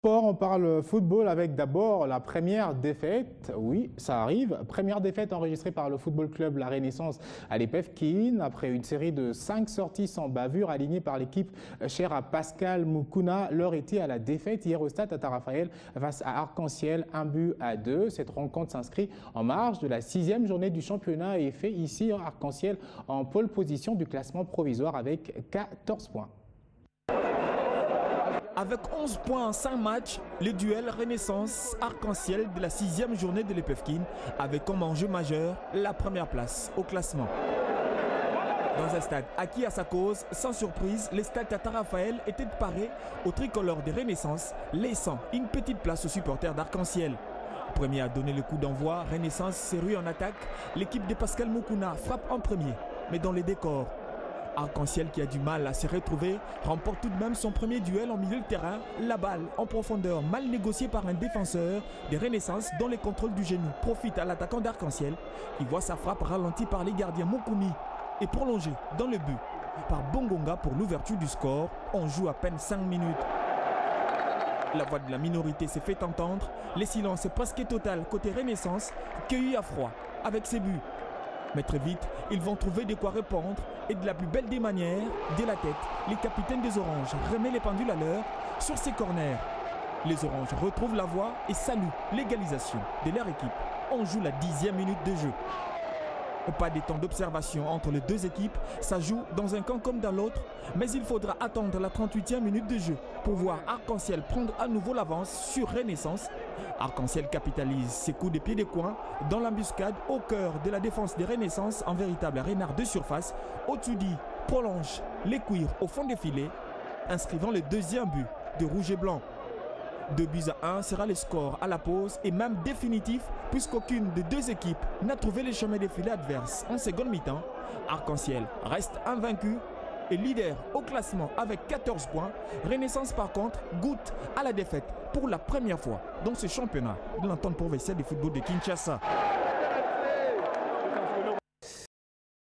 Sport, on parle football avec d'abord la première défaite. Oui, ça arrive. Première défaite enregistrée par le football club La Renaissance à l'EPF Keene après une série de 5 sorties sans bavure alignées par l'équipe chère à Pascal Moukouna. L'heure était à la défaite hier au stade Tata Raphaël face à Arc-en-Ciel, 1-2. Cette rencontre s'inscrit en marge de la 6e journée du championnat et fait ici Arc-en-Ciel en pole position du classement provisoire avec 14 points. Avec 11 points en 5 matchs, le duel Renaissance Arc-en-Ciel de la 6e journée de l'EPF Keene avait comme enjeu majeur la première place au classement. Dans un stade acquis à sa cause, sans surprise, le stade Tata Raphaël était paré au tricolore de Renaissance, laissant une petite place aux supporters d'Arc-en-Ciel. Premier à donner le coup d'envoi, Renaissance s'est rue en attaque. L'équipe de Pascal Moukouna frappe en premier, mais dans les décors. Arc-en-Ciel, qui a du mal à se retrouver, remporte tout de même son premier duel en milieu de terrain. La balle en profondeur, mal négociée par un défenseur des Renaissances dont les contrôles du genou profitent à l'attaquant d'Arc-en-Ciel. Il voit sa frappe ralentie par les gardiens Moukouni et prolongée dans le but par Bongonga pour l'ouverture du score. On joue à peine 5 minutes. La voix de la minorité s'est fait entendre. Le silence est presque total côté Renaissance, cueilli à froid avec ses buts. Mais très vite, ils vont trouver de quoi répondre et de la plus belle des manières, dès la tête, les capitaines des Oranges remettent les pendules à l'heure sur ces corners. Les Oranges retrouvent la voie et saluent l'égalisation de leur équipe. On joue la 10e minute de jeu. Pas de temps d'observation entre les deux équipes, ça joue dans un camp comme dans l'autre, mais il faudra attendre la 38e minute de jeu pour voir Arc-en-Ciel prendre à nouveau l'avance sur Renaissance. Arc-en-Ciel capitalise ses coups de pied de coin dans l'embuscade au cœur de la défense des Renaissance en véritable renard de surface. Otsudi prolonge les cuirs au fond des filets, inscrivant le deuxième but de Rouge et Blanc. 2-1 sera le score à la pause et même définitif puisqu'aucune des deux équipes n'a trouvé le chemin des filets adverses en seconde mi-temps. Arc-en-Ciel reste invaincu et leader au classement avec 14 points. Renaissance par contre goûte à la défaite pour la première fois dans ce championnat de l'entente provinciale de football de Kinshasa.